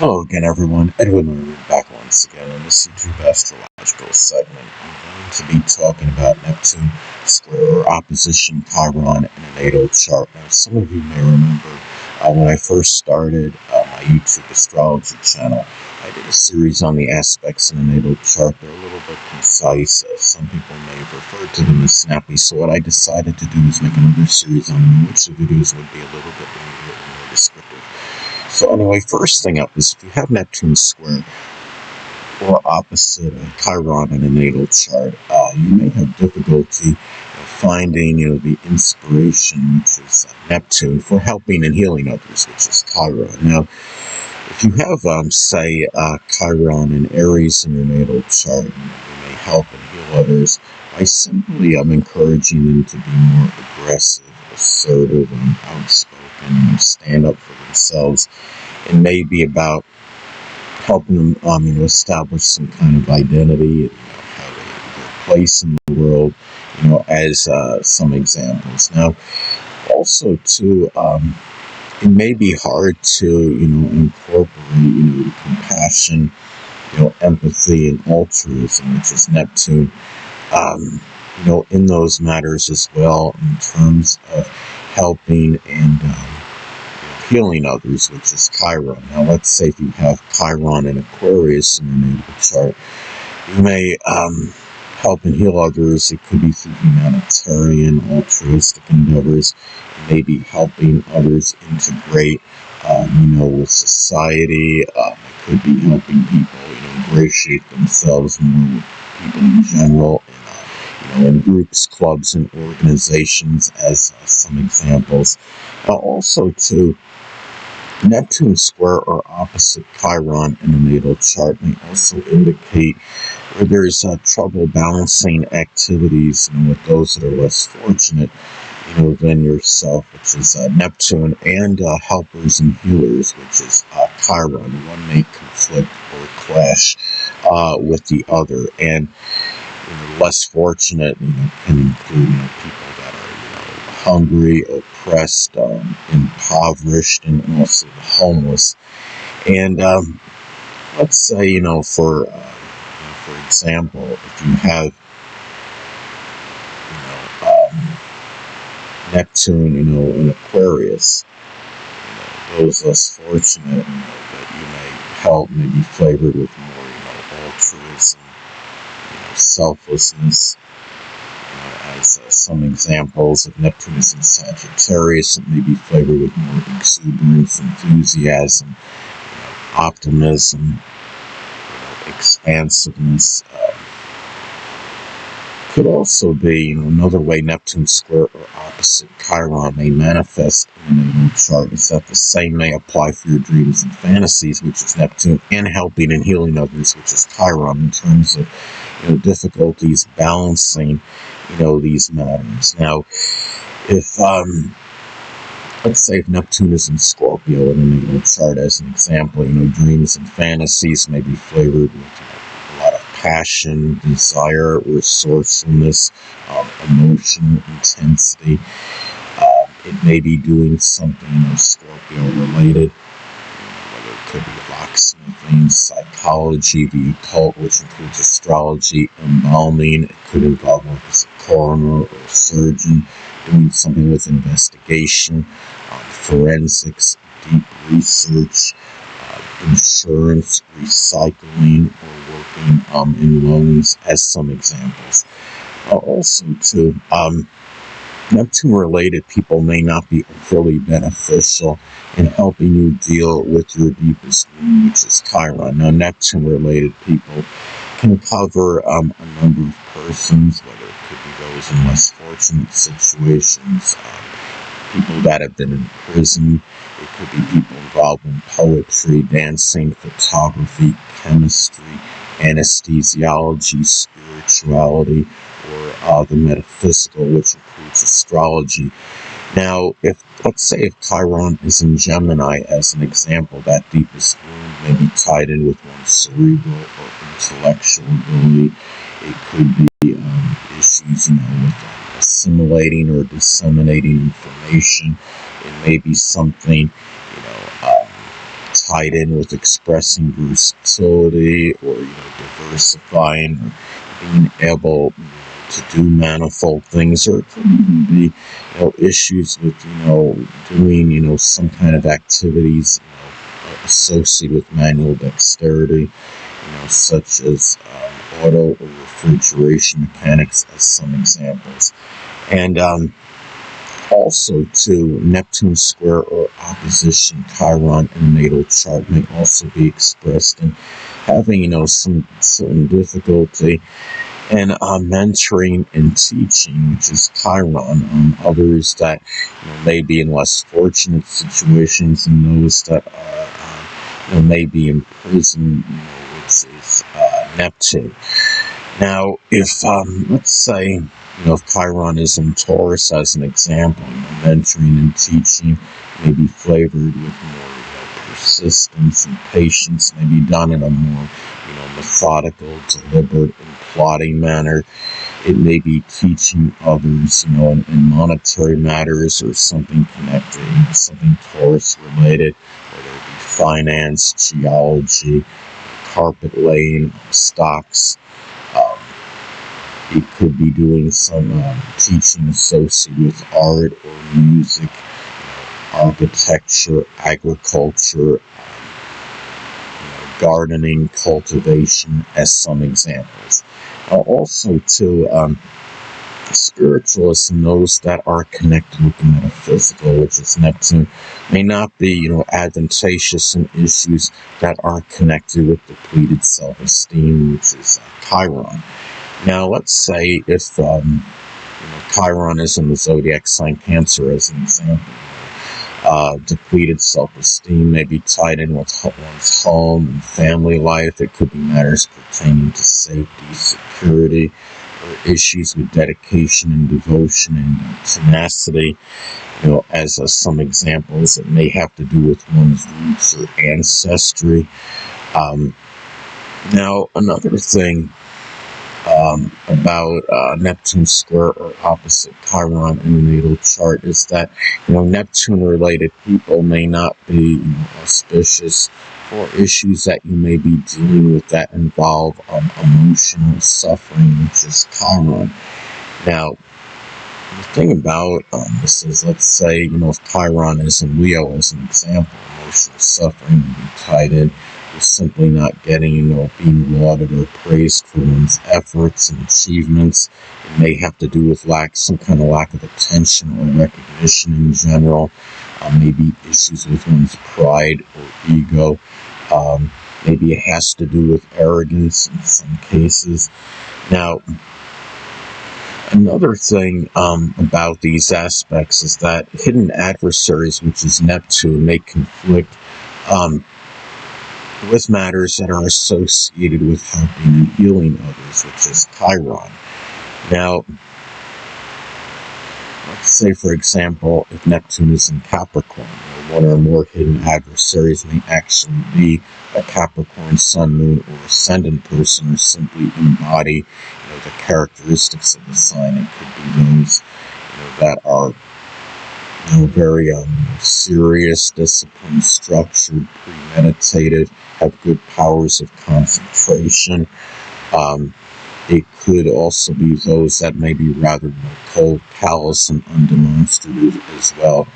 Hello again, everyone. Edwin Maroon back once again in this YouTube astrological segment. I'm going to be talking about Neptune square or opposition Chiron in a natal chart. Now, some of you may remember when I first started my YouTube astrology channel, I did a series on the aspects in a natal chart. They're a little bit concise. Some people may have referred to them as snappy. So what I decided to do is make another series on them, which the videos would be a little bit longer and more descriptive. So anyway, first thing up is if you have Neptune square or opposite Chiron in a natal chart, you may have difficulty finding, the inspiration, which is Neptune, for helping and healing others, which is Chiron. Now, if you have, say, Chiron and Aries in your natal chart, you may help and heal others by simply encouraging them to be more aggressive, assertive, and outspoken, stand up for themselves, and maybe about helping them, establish some kind of identity, have their place in the world, as some examples. Now, also too, it may be hard to, incorporate, compassion, empathy, and altruism, which is Neptune, in those matters as well, in terms of helping and healing others, which is Chiron. Now, let's say if you have Chiron and Aquarius in your natal chart, you may help and heal others. It could be through humanitarian, altruistic endeavors, maybe helping others integrate, with society. It could be helping people, ingratiate themselves more with people in general, in groups, clubs, and organizations, as some examples. Also, too, Neptune square or opposite Chiron in a natal chart may also indicate where there's trouble balancing activities with those that are less fortunate, than yourself, which is Neptune, and helpers and healers, which is Chiron. One may conflict or clash with the other, and less fortunate, can include people that are hungry, oppressed, impoverished, and also homeless. And let's say, for example, if you have Neptune, in Aquarius, those less fortunate, that you may help, may be flavored with more, altruism, selflessness, as some examples. If Neptune is in Sagittarius, it may be flavored with more exuberance, enthusiasm, optimism, expansiveness. Could also be, another way Neptune square or opposite Chiron may manifest in a natal chart is that the same may apply for your dreams and fantasies, which is Neptune, and helping and healing others, which is Chiron, in terms of difficulties balancing these matters. Now, if let's say if Neptune is in Scorpio in a natal chart, as an example, dreams and fantasies may be flavored with a lot of passion, desire, resourcefulness, emotional intensity. It may be doing something Scorpio related, whether it could be locksmithing, psychology, the occult, which includes astrology, embalming. It could involve work as a coroner or a surgeon, doing something with investigation, forensics, deep research, insurance, recycling, or working in loans, as some examples. Also, too, Neptune-related people may not be overly beneficial in helping you deal with your deepest wound, which is Chiron. Now, Neptune-related people can cover a number of persons, whether it could be those in less fortunate situations, people that have been in prison. It could be people involved in poetry, dancing, photography, chemistry, anesthesiology, spirituality, or the metaphysical, which includes astrology. Now, let's say if Chiron is in Gemini, as an example, that deepest wound may be tied in with one's cerebral or intellectual ability. It could be issues, with assimilating or disseminating information. It may be something, tied in with expressing versatility, or diversifying, or being able to do manifold things, or it could even be issues with doing some kind of activities associated with manual dexterity, such as auto or refrigeration mechanics, as some examples. And also, too, Neptune square or opposition Chiron in a natal chart may also be expressed in having, some certain difficulty in mentoring and teaching, which is Chiron. Others that may be in less fortunate situations, and those that are may be in prison, which is Neptune. Now, if let's say if Chiron is in Taurus, as an example, mentoring and teaching may be flavored with more persistence and patience, may be done in a more methodical, deliberate, and plotting manner. It may be teaching others, in monetary matters or something connected, something Taurus related, whether it be finance, geology, carpet laying, stocks. It could be doing some teaching associated with art or music, architecture, agriculture, gardening, cultivation, as some examples. Also, too, spiritualists and those that are connected with the metaphysical, which is Neptune, may not be, advantageous in issues that are connected with depleted self-esteem, which is Chiron. Now, let's say if Chiron is in the zodiac sign Cancer, as an example. Depleted self-esteem may be tied in with one's home and family life. It could be matters pertaining to safety, security, or issues with dedication and devotion and tenacity. As some examples, it may have to do with one's roots or ancestry. Now, another thing about Neptune square or opposite Chiron in the natal chart is that Neptune-related people may not be auspicious for issues that you may be dealing with that involve emotional suffering, which is Chiron. Now, the thing about this is, let's say if Chiron is in Leo, as an example, emotional suffering may be tied in with simply not getting, being lauded or praised for one's efforts and achievements. It may have to do with some kind of lack of attention or recognition in general. Maybe issues with one's pride or ego. Maybe it has to do with arrogance in some cases. Now, another thing about these aspects is that hidden adversaries, which is Neptune, may conflict with matters that are associated with helping and healing others, which is Chiron. Now, let's say, for example, if Neptune is in Capricorn, one or more hidden adversaries may actually be a Capricorn sun, moon, or ascendant person, or simply embody the characteristics of the sign. It could be those that are very serious, disciplined, structured, premeditated, have good powers of concentration. It could also be those that may be rather cold, callous, and undemonstrative as well.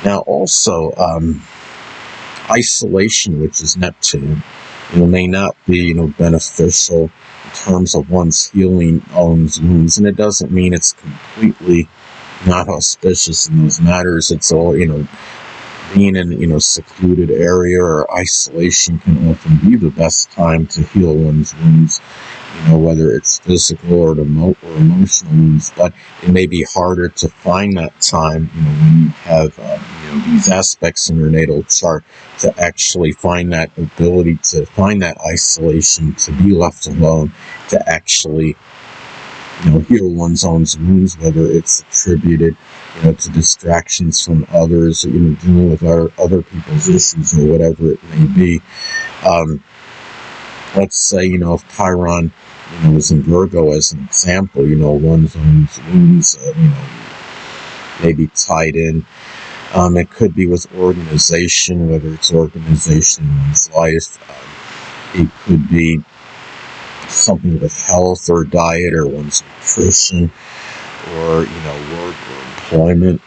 Now, also, isolation, which is Neptune, may not be beneficial in terms of one's healing one's wounds, and it doesn't mean it's completely not auspicious in those matters. It's all, being in secluded area or isolation can often be the best time to heal one's wounds, whether it's physical or emotional wounds. But it may be harder to find that time, when you have these aspects in your natal chart, to actually find that ability to find that isolation, to be left alone, to actually heal one's own wounds, whether it's attributed, to distractions from others, dealing with other people's issues or whatever it may be. Let's say, if Chiron, is in Virgo, as an example, one's own wounds, may be tied in It could be with organization, whether it's organization in one's life. It could be something with health or diet or one's nutrition, or work or employment,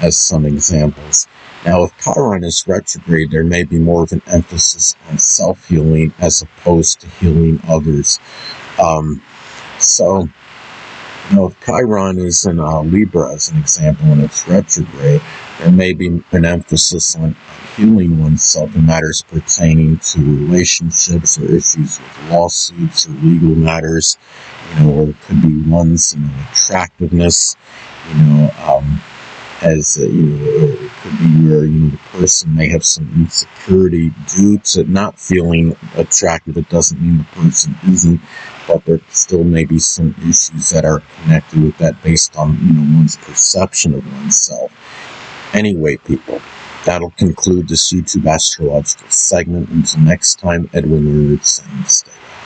as some examples. Now, if Chiron is retrograde, there may be more of an emphasis on self-healing as opposed to healing others. So, if Chiron is in Libra, as an example, and it's retrograde, there may be an emphasis on healing oneself in matters pertaining to relationships or issues with lawsuits or legal matters, or it could be one's, attractiveness, as it could be where the person may have some insecurity due to not feeling attractive. It doesn't mean the person isn't, but there still may be some issues that are connected with that based on one's perception of oneself. Anyway, people, that'll conclude this YouTube astrological segment. Until next time, Edwin Root saying stay well.